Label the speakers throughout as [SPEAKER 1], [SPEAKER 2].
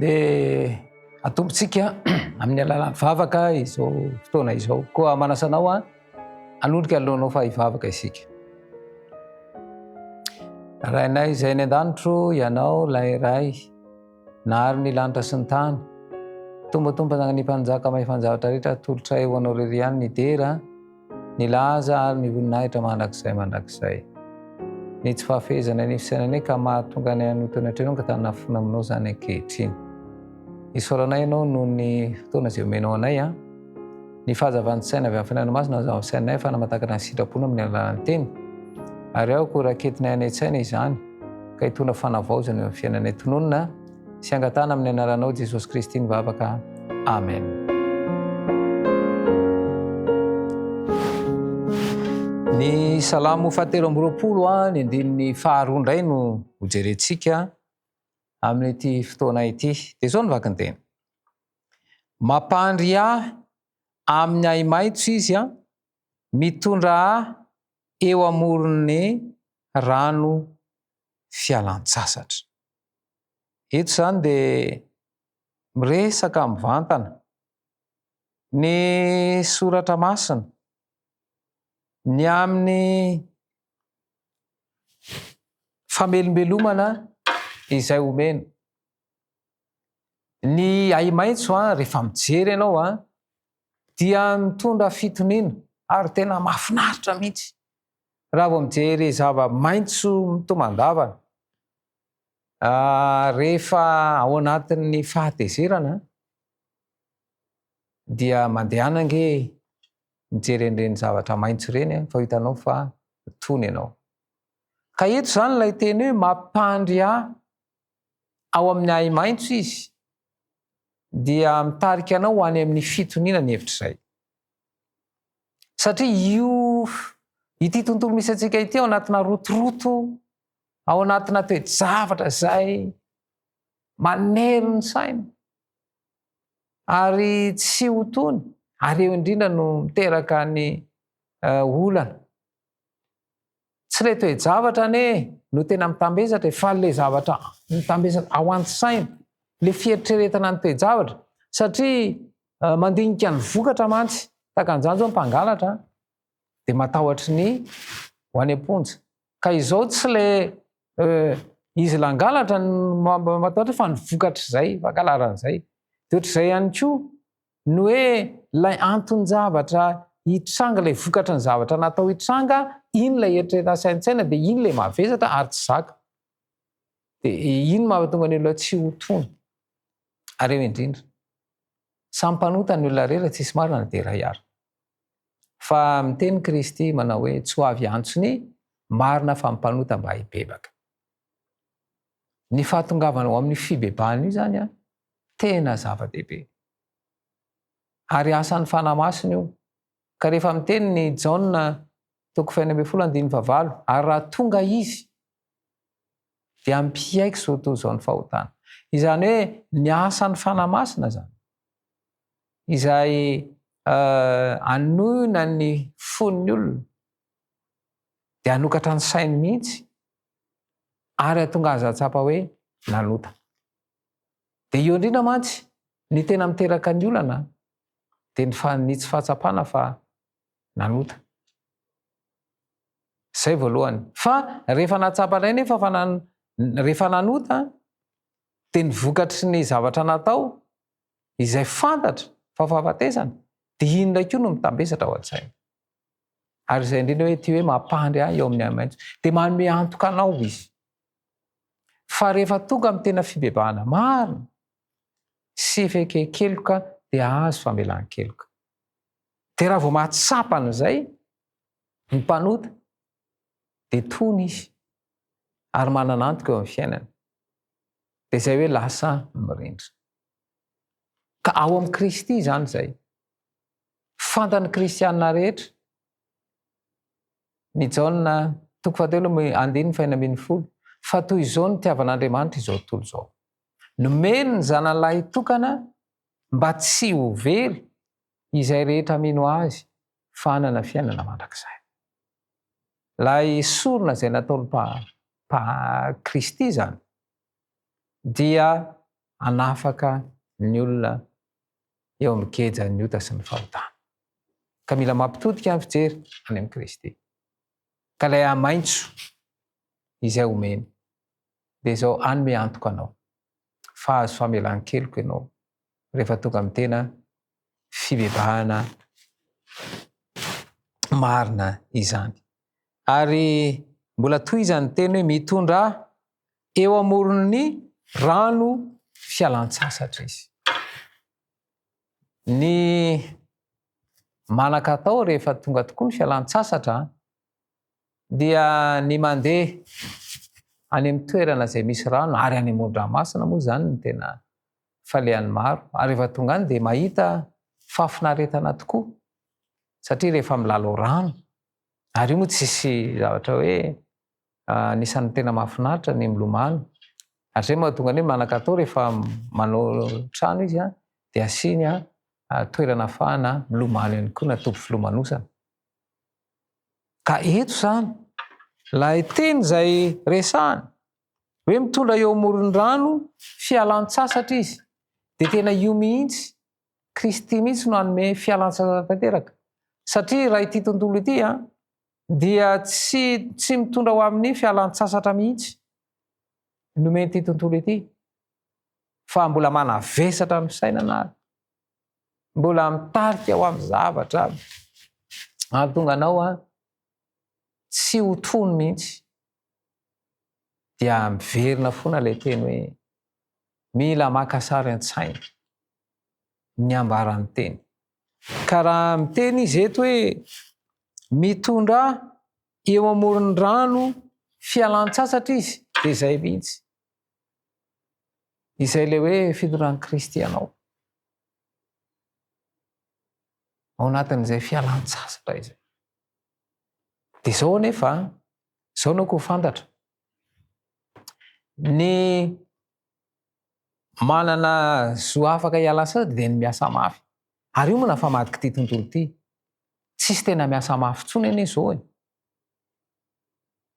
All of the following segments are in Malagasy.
[SPEAKER 1] dia atompontsika amin'ny alalan'ny vavaka izao fotoana izao koa manasanao anondrika alohanao fa hivavaka isika. Rainay izay ny an-danitro ianao lay ray nahary ny lanitra sy ny tany tombatomba ny mpanjaka mahay fanjavatra rehetra tolotra eo anao reriany ny dera ny laza ary ny voninahitra mandrakizay ny tsy fahafehezana ny fisainanay ka mahatonga ny anotony atrenao ka tanina fona aminao zany ankehitriny. Isaoranay ianao noho ny fotoana izay omenao anay ny fahazavan-tsaina avy amin'ny fiainana masina azavansainay fa namatakana ny sitrapona amin'ny alalan'ny teny ary ao ko raketinay anay-tsaina izany ka hitona fanavaozana eo amin'ny fiainanay tononona sy angatana amin'ny anaranao Jesosy Kristy mivavaka. Amen. Ny salamo fahatelo amby roapolo ny andininy faharoa indray no hojerentsika amin'ity fotoana ity. Dia izao ny vakiny teny. Mampandry ahy amin'ny ahi-maitso izy mitondra ahy eo amoron'ny rano fialan-tsasatra. Eto zany dia miresaka mivantana ny soratra masina ny amin'ny famelombelomana izay omena. Ny ahi-maitso rehefa mijery ianao dia mitondra fitoniana ary tena mahafinaritra mihitsy raha vao mijery zava-maitso mitomandavana. Rehefa ao anatin'ny fahatezerana dia mandeha anange mijery an'ireny zavatra maitso ireny fa hitanao fa tony ianao. Ka eto zany ilay teny hoe mampandry ahy ao amin'ny ahi-maitso izy dia mitarika anao ho any amin'ny fitoniana ny hevitra izay. Satria ity tontolo misy antsika ity ao anatina rotoroto, ao anatina toe-javatra izay manery ny saina ary tsy ho tony ary eo indrindra no miteraka ny olana. Tsy ilay toe-javatra no tena mitambezatra fa ilay zavatra mitambezatra ao an-tsaina, ilay fieritreretana ny toe-javatra satria mandinika ny vokatra mantsy tahaka an'izany zao mpangalatra dia matahotra ny ho any am-ponja. Ka izao tsy ilay izy langalatra matahotra fa ny vokatra izay fankalaran'izay. Dia ohatr'izay ihany koa no hoe ilay anton-javatra hitranga, ilay vokatra ny zavatra natao hitranga, iny ilay eritreretana saintsaina dia iny ilay mahavezatra ary tsy zaka. Dia iny mahatonga ny olona tsy ho tony. Ary eo indrindra samy mpanota ny olona rehetra tsisy marina na dia iray ary. Fa miteny Kristy manao hoe tsy ho avy antsony marina fa mpanota mba hibebaka. Ny fahatongavana ao amin'ny fibebahana io zany tena zava-dehibe. Ary asan'ny fanahy masina io. Ka rehefa miteny ny Jaona 1:9 ary raha tonga izy dia ampiaiko izao toy izao ny fahotana. Izany hoe ny asan'ny fanahy masina zany izay anoina ny fon'ny olona dia hanokatra ny sainy mihitsy ary hahatonga azy ahatsapa hoe nanota. Dia eo indrindra mantsy ny tena miteraka ny olana dia ny tsy fahatsapana fa nanota. Izay voalohany. Fa rehefa nahatsapa indray nefa rehefa nanota dia ny vokatry ny zavatra natao izay fantatra fa fahafatesana dia iny indray koa no mitambesatra ao an-tsaina. Ary izay indrindra hoe ity hoe mampandry ahy eo amin'ny ahi-maitso dia manome antoka anao izy. Fa rehefa tonga amin'ny tena fibebahana marina sy fekekeloka dia azo famelan-keloka. Dia raha vao mahatsapa an'izay ny mpanota dia tony izy ary manana antoka eo amin'ny fiainana. Dia izay hoe lasa mirindra. Ka ao amin'ny Kristy zany izay. Fantan'ny kristianina rehetra. Ny Jaona 2:4 fa toy izao ny tiavan'Andriamanitra izao tontolo izao. Nomeny ny zanalahy tokana mba tsy ho very izay rehetra mino azy fa hanana fiainana mandrakizay. Lay sorona izay nataon'ny Kristy zany dia anafaka ny olona eo amin'ny keja ny ota sy ny fahotana. Ka mila mampitodika ny fijery any amin'ny Kristy. Ka ilay amaintso izay omeny dia izao anome antoka anao fa azo famelan-keloko ianao rehefa tonga amin'ny tena fibebahana marina izany. Ary mbola toy izany teny hoe mitondra eo amoron'ny rano fialan-tsasatra izy. Ny manakatao rehefa tonga tokoa ny fialan-tsasatra dia ny mandeha any amin'ny toerana izay misy rano ary any amoron-dranomasina moa izany ny tena falehan'ny maro. Ary rehefa tonga any dia mahita fahafinaretana tokoa satria rehefa milalao rano ary io moa tsisy zavatra hoe anisan'ny tena mahafinaritra ny milomano. Ary zay mahatonga ny hoe manakatao rehefa manao trano izy dia asiany toerana ahafahana milomano ihany koa na toby filomanosana. Ka eto zany ilay teny izay resahana hoe mitondra eo amoron'ny rano fialan-tsasatra izy dia tena io mihitsy Kristy mihitsy no anome fialan-tsasatra tanteraka. Satria raha ity tontolo ity dia tsy mitondra ho amin'ny fialan-tsasatra mihitsy nomeny ity tontolo ity, fa mbola manavesatra ny fisainana ary mbola mitarika ho amin'ny zavatra aby ary tonga anao tsy ho tony mihitsy. Dia miverina foana ilay teny hoe mila maka sary an-tsaina ny ambaran'ny teny. Ka raha miteny izy eto hoe mitondra eo amoron'ny rano fialan-tsasatra izy dia izay mihitsy izay ilay hoe fitondran'i Kristy ianao ao anatin'izay fialan-tsasatra izay. Dia izao anefa izao no ko fantatra ny manana zo afaka hiala sasatra dia ny miasa mafy. Ary io moa na famadika ity tontolo ity tsisy tena miasa mafy intsony anie izao e.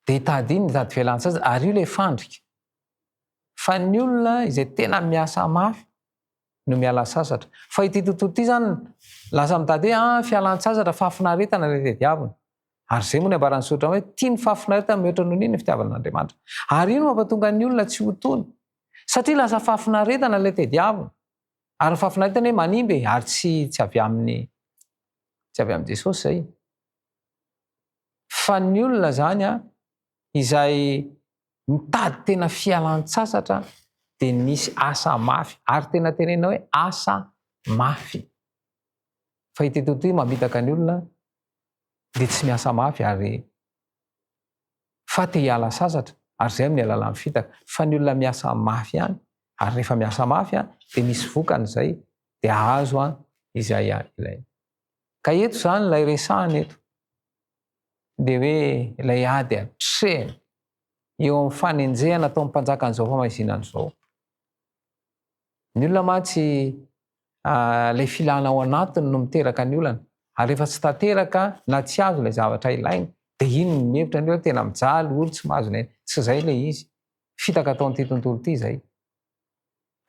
[SPEAKER 1] Dia hitady iny hitady fialan-tsasatra ary io ilay fandrika. Fa ny olona izay tena miasa mafy no miala sasatra. Fa ity tontolo ity zany lasa mitady hoe fialan-tsasatra fahafinaretana ilay tadiavina. Ary izay moa ny ambaran'ny soratra hoe tia ny fahafinaretana mihoatra noho ny fitiavan'Andriamanitra. Ary ino mampatonga ny olona tsy ho tony satria lasa fahafinaretana ilay tadiavina. Ary fahafinaretana hoe manimby ary tsy avy amin'ny Jesosy izay. Fa ny olona zany izay mitady tena fialan-tsasatra dia misy asa mafy ary tena tenena hoe asa mafy. Fa ity tontolo ity mamitaka ny olona dia tsy miasa mafy ary fa te hiala sasatra ary izay amin'ny alalan'ny fitaka. Fa ny olona miasa mafy ihany ary rehefa miasa mafy dia misy vokany izay dia azo izay ilaina. Ka eto zany ilay resahana eto dia hoe ilay ady hatrehany eo amin'ny fanenjehana atao amin'ny mpanjakan'izao famaizina izao. Ny olona mantsy ilay filana ao anatiny no miteraka ny olana. Ary rehefa tsy tanteraka na tsy azo ilay zavatra ilaina dia iny no mihevitra ny olona tena mijaly olo tsy mahazo ilaina. Tsy izay ilay izy. Fitaka atao amin'ity tontolo ity izay.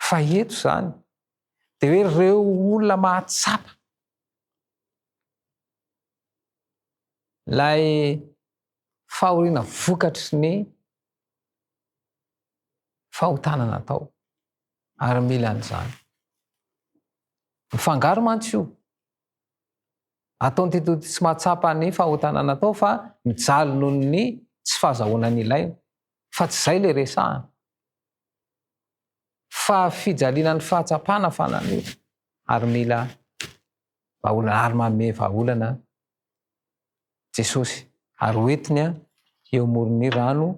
[SPEAKER 1] Fa eto zany dia hoe ireo olona mahatsapa ilay fahoriana vokatry ny fahotana natao ary mila an'izany. Mifangaro mantsy io. Ataon'ity tontolo tsy mahatsapa ny fahotana natao fa mijaly noho ny tsy fahazahoana ny ilaina. Fa tsy izay ilay resahana. Fa fijaliana ny fahatsapana fanan'io ary mila vahaolana ary manome vahaolana Jesosy ary hoentiny eo amoron'ny rano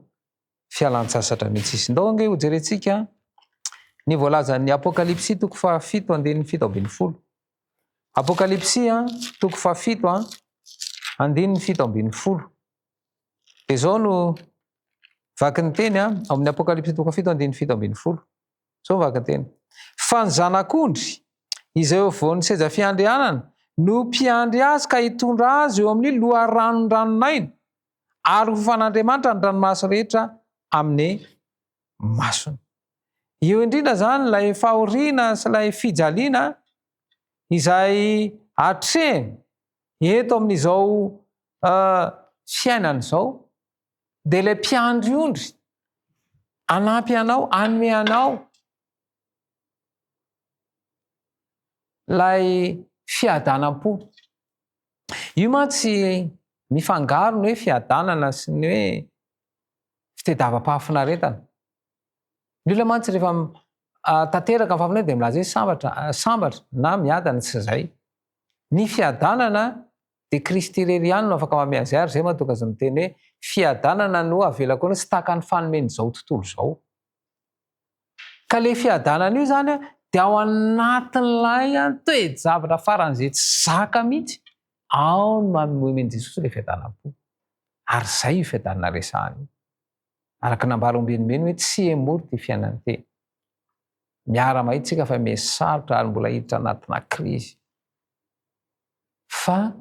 [SPEAKER 1] fialan-tsasatra mihitsy izy. Ndao ange ho jerentsika ny voalazan'ny Apokalipsy toko 7:7-10. Apokalipsy toko 7:7-10. Dia izao no vaky ny teny amin'ny Apokalipsy toko 7:7-10. Izao vaky ny teny. Fa ny zanak'ondry izay eo afovoan'ny seza fiandrianana no mpiandry azy ka hitondra azy eo amin'ny loharanon ranonaina ary ho fan'Andriamanitra ny ranomasy rehetra amin'ny masony. io indrindra zany lay fahoriana sy lay fijaliana izay atreny eto amin'izao fiainana izao, dia lay mpiandry ondry anampy anao, anome anao lay fiadanam-po. Io mantsy mifangaro ny hoe fiadanana sy ny hoe fitediavam-pahafinaretana. Ny olona mantsy rehefa tanteraka ny fahafinareta dia milaza hoe sambatra na miadana tsy izay. Ny fiadanana dia Kristy irery ihany no afaka manome azy ary, zay mahatonga azy miteny hoe fiadanana no avelako ny tsy tahaka ny fanomen'izao tontolo izao. Ka le fiadanana io zany dia ao anatin'ilay toe-javatra faran'izay tsy zaka mihitsy, ao no mamomeny Jesosy le fiadanam-po. Ary zay io fiadanana resahana io. Araka nambara ombenimeny hoe tsy emory ty fiainany teny. Miara mahitsika fa misarotra ary mbola hiditra anatina krizy. Fa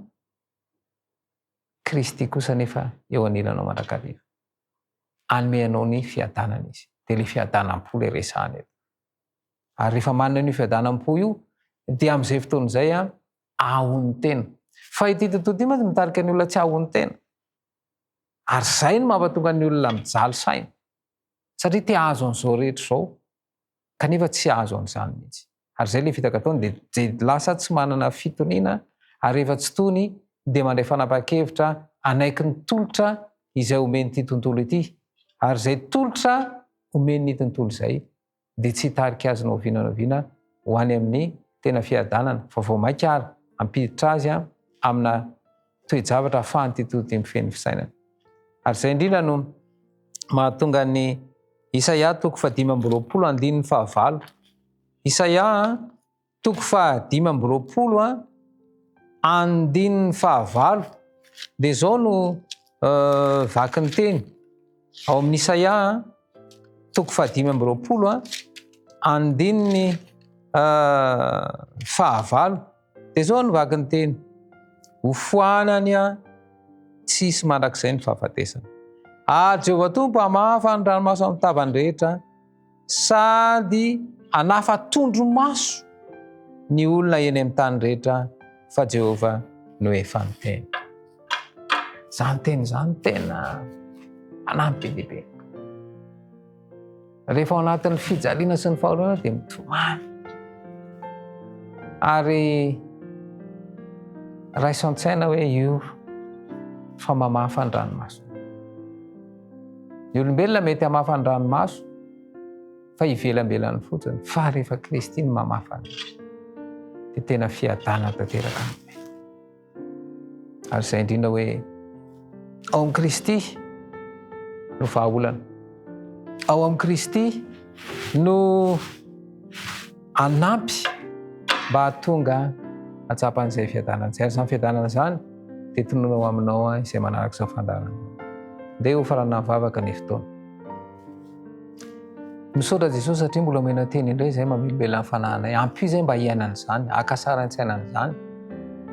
[SPEAKER 1] Kristy kosa nefa eo anilanao mandrakariva. Anome anao ny fiadanana izy. Dia le fiadanam-po le resahana eto. Ary rehefa manana io fiadanam-po io, dia amin'izay fotoana izay ahony tena. Fa ity tontolo ity mantsy mitarika ny olona tsy ahony tena. Ary zay no mampatonga ny olona mijaly saina. Satria te azo an'izao rehetra izao, kanefa tsy azo an'izany mihitsy. Ary zay le fitaka ataony dia lasa tsy manana fitoniana, ary rehefa tsy tony dia mandray fanapa-kevitra anaiky ny tolotra izay omeny ity tontolo ity. Ary zay tolotra omeny ny tontolo izay dia tsy hitarika azy noviana ho any amin'ny tena fiadanana, fa vao mainka ary ampiditra azy amina toe-javatra ahafahany ity tontolo ity mifeny fisainana. Ary zay indrindra no mahatonga ny Isaia 5:20. Isaia 5:20 dia zao no vaky ny teny ao amin'ny Isaia 5:20 dia zao no vaky ny teny: ho foanany tsisy mandrakizay ny fahafatesana. Jehovah Tompo hamafa ny ranomaso amin'ny tavany rehetra, sady hanafa tondro-maso ny olona eny amin'ny tany rehetra, fa Jehovah no efa niteny. Zany teny zany tena anampy be lehibe. Rehefa ao anatin'ny fijaliana sy ny fahoriana dia mitomany. Ary raisan-tsaina hoe io fa mamafa ny ranomaso. Ny olombelona mety hamafa ny ranomaso fa ivelambelany fotsiny, fa rehefa Kristy no mamafa dia tena fiadanana tanteraka aminy. Ary izay indrindra hoe ao amin'ny Kristy no vahaolana, ao amin'ny Kristy no anampy mba hahatonga hatsapan'izay fiadanana izay. Ary izany fiadanana izany dia tononao aminao izay manaraka izao fandarana. Dia ho farana mivavaka ny fotoana. Misaotra Jesosy satria mbola omena teny indray izay mamelombelona ny fanahinay. Ampy izay mba hiainana izany, hakasarany sainana izany,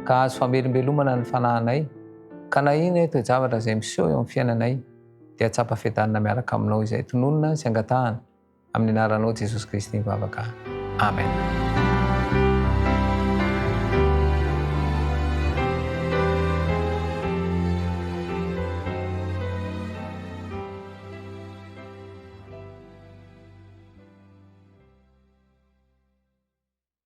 [SPEAKER 1] ka azo famelombelomana ny fanahinay, ka na ino toe-javatra izay miseho eo amin'ny fiainanay dia hatsapa fiadanana miaraka aminao izay tononona sy angatahana amin'ny anaranao Jesosy Kristy mivavaka. Amen.